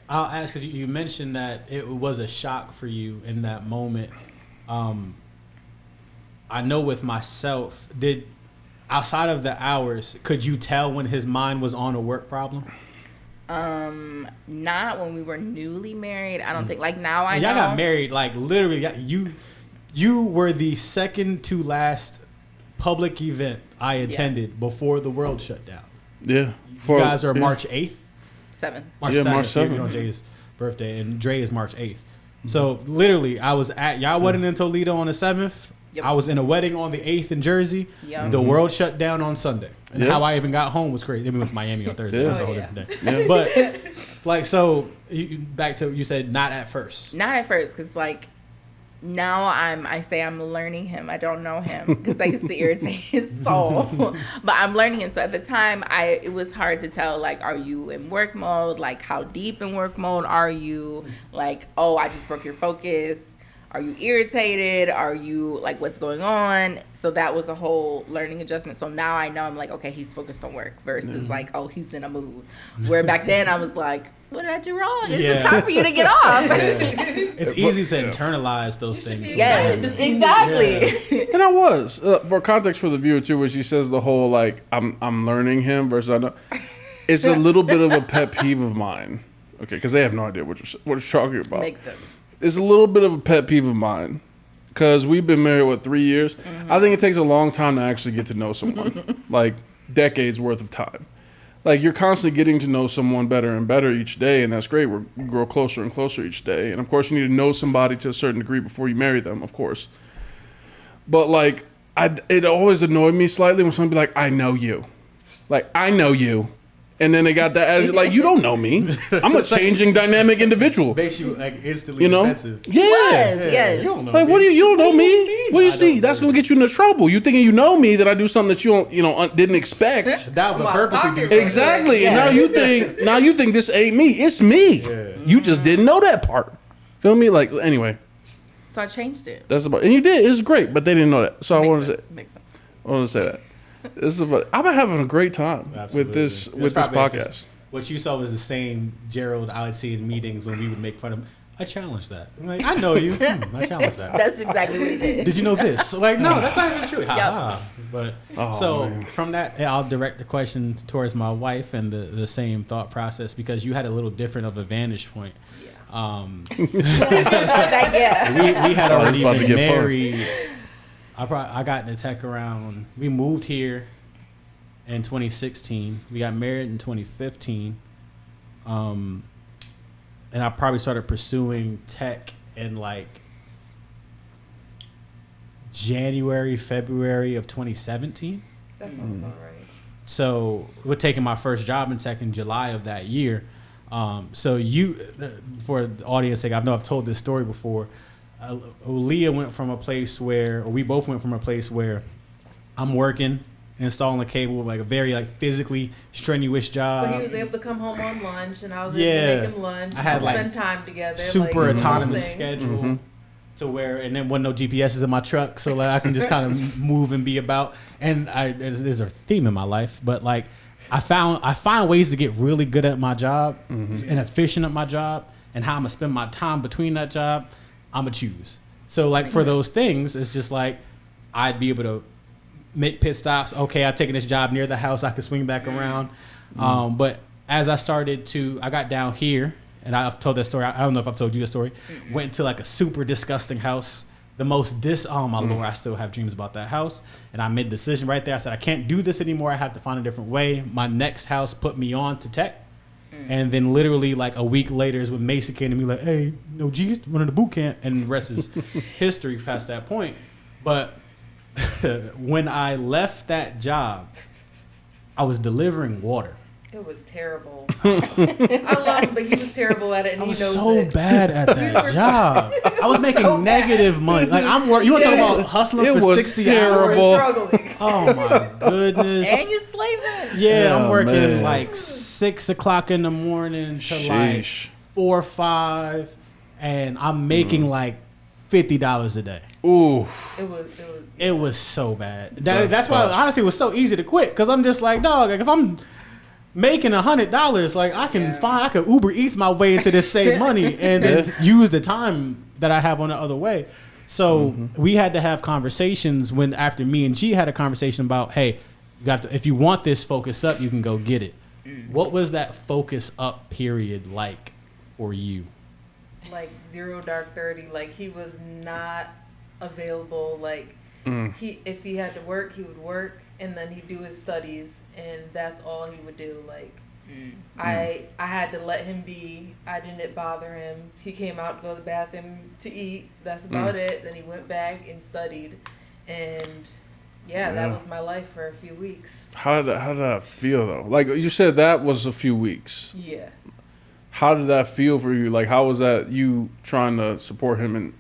I'll ask because you mentioned that it was a shock for you in that moment. I know with myself, outside of the hours, could you tell when his mind was on a work problem? Not when we were newly married. I don't think. Like now, I know. Y'all got married like literally. You were the second to last public event I attended before the world shut down. Yeah, you guys are March 8th. 7th. March 7th. March 7th. On Jay's birthday, and Dre is March 8th. So literally, I was at y'all wedding in Toledo on the 7th. Yep. I was in a wedding on the 8th in Jersey. Yep. The world shut down on Sunday. And how I even got home was crazy. I mean, it was Miami on Thursday. That's a whole different day. Yeah. But, like, so, back to, you said not at first. Not at first, because, like, now I say I'm learning him. I don't know him because I used to irritate his soul. But I'm learning him. So at the time, it was hard to tell, like, are you in work mode? Like, how deep in work mode are you? Like, oh, I just broke your focus. Are you irritated? Are you, like, what's going on? So that was a whole learning adjustment. So now I know I'm like, okay, he's focused on work versus like, oh, he's in a mood. Where back then I was like, what did I do wrong? It's just time for you to get off. It's easy to internalize those things. Yes, exactly. And I was. For context for the viewer, too, where she says the whole, like, I'm learning him versus I know. It's a little bit of a pet peeve of mine. Okay, because they have no idea what you're talking about. Makes sense. It's a little bit of a pet peeve of mine because we've been married, 3 years? Mm-hmm. I think it takes a long time to actually get to know someone, like decades worth of time. Like you're constantly getting to know someone better and better each day, and that's great. We grow closer and closer each day. And, of course, you need to know somebody to a certain degree before you marry them, of course. But, like, it always annoyed me slightly when someone be like, I know you. Like, I know you. And then they got that attitude, like, you don't know me. I'm a changing, dynamic individual. Makes you, like, instantly defensive. Yeah. Yes. You don't know like, me. you don't know me? What do you see? That's going to get you into trouble. You thinking you know me, that I do something that you don't, didn't expect. That would purposely do something. Exactly. Yeah. And now you think this ain't me. It's me. Yeah. You just didn't know that part. Feel me? Like, anyway. So I changed it. That's about, and you did. It's great, but they didn't know that. So I wanted to say. Makes sense. I want to say that. I've been having a great time with this podcast. What you saw was the same Gerald I would see in meetings when we would make fun of him. I challenged that. I'm like, I know you. I challenged that. That's exactly what he did. Did you know this? Like, no, that's not even true. Yep. But man. From that, I'll direct the question towards my wife and the same thought process because you had a little different of a vantage point. Yeah. We had already been married. I got into tech around. We moved here in 2016. We got married in 2015. And I probably started pursuing tech in like January, February of 2017. That sounds about right. So we're taking my first job in tech in July of that year. So for the audience sake, I know I've told this story before. Leah went from a place where, or we both went from a place where I'm working, installing a cable, like a very like physically strenuous job. But he was able to come home on lunch, and I was able to make him lunch. I had spend time together. Super autonomous schedule to where, and then wasn't no GPSs in my truck, so like I can just kind of move and be about. And there's a theme in my life, but like I find ways to get really good at my job and efficient at my job, and how I'm gonna spend my time between that job. I'm gonna choose. So like for those things, it's just like I'd be able to make pit stops. Okay, I've taken this job near the house. I could swing back around. But as I got down here, and I've told that story. I don't know if I've told you the story. Went to like a super disgusting house. The most oh my Lord, I still have dreams about that house. And I made a decision right there. I said, I can't do this anymore. I have to find a different way. My next house put me on to tech. And then literally like a week later is when Mason came to me like, hey, G's running the boot camp. And the rest is history past that point. But when I left that job, I was delivering water. It was terrible. I love him, but he was terrible at it, and he knows it. I was so bad at that job. I was making negative money. Like I'm working. You want to talk about hustling for 60 hours? Struggling. Oh my goodness. And you're slaving. Yeah, I'm working like 6 o'clock in the morning to like 4 or 5, and I'm making like $50 a day. Ooh. It was so bad. That's why honestly it was so easy to quit, because I'm just like, dog, like if I'm making $100, like I could Uber Eats my way into this save money and then use the time that I have on the other way. So we had to have conversations after me and G had a conversation about, hey, you got to, if you want this focus up, you can go get it. What was that focus up period like for you? Like 0 dark 30. Like he was not available. Like if he had to work, he would work, and then he'd do his studies, and that's all he would do. Like I had to let him be. I didn't bother him. He came out to go to the bathroom to eat. That's about it. Then he went back and studied, and that was my life for a few weeks. How did that feel though? Like you said, that was a few weeks. Yeah. How did that feel for you? Like, how was that you trying to support him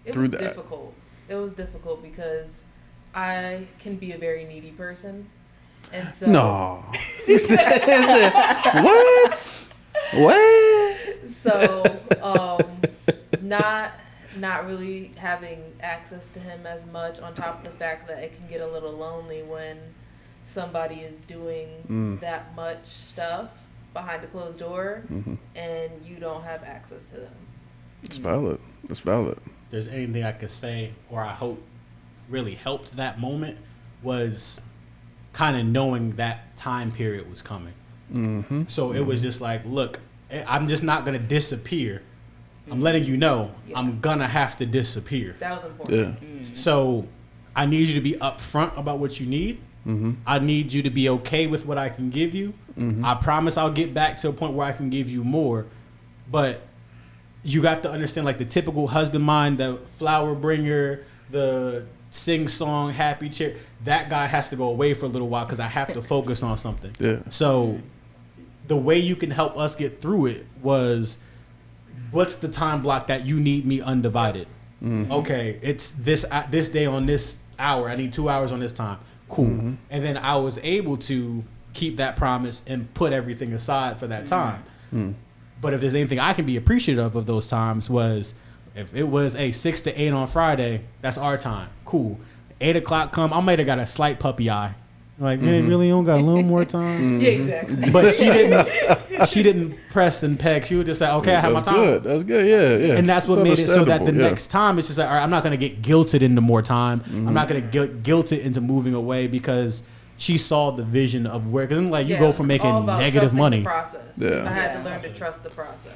through that? It was difficult. It was difficult because I can be a very needy person. And so... No. What? So, not really having access to him as much, on top of the fact that it can get a little lonely when somebody is doing that much stuff behind a closed door and you don't have access to them. It's valid. It's valid. If there's anything I could say or I hope really helped that moment was kind of knowing that time period was coming. So it was just like, look, I'm just not going to disappear. I'm letting you know I'm going to have to disappear. That was important. Yeah. So I need you to be upfront about what you need. I need you to be okay with what I can give you. I promise I'll get back to a point where I can give you more. But you have to understand, like, the typical husband mind, the flower bringer, the sing-song, happy chair, that guy has to go away for a little while because I have to focus on something. Yeah. So the way you can help us get through it was, what's the time block that you need me undivided? Okay, it's this day on this hour. I need 2 hours on this time. Cool. And then I was able to keep that promise and put everything aside for that time. But if there's anything I can be appreciative of those times was, if it was 6 to 8 on Friday, that's our time. Cool. 8 o'clock come, I might have got a slight puppy eye. Like, man, really, you don't got a little more time? Yeah, exactly. But she didn't press and peg. She would just say, okay, I have my time. That's good. Yeah. And that's what made it so that the understandable, next time it's just like, all right, I'm not going to get guilted into more time. I'm not going to get guilted into moving away because she saw the vision of where, because like you go from making negative money. The process. Yeah. I had to learn to trust the process.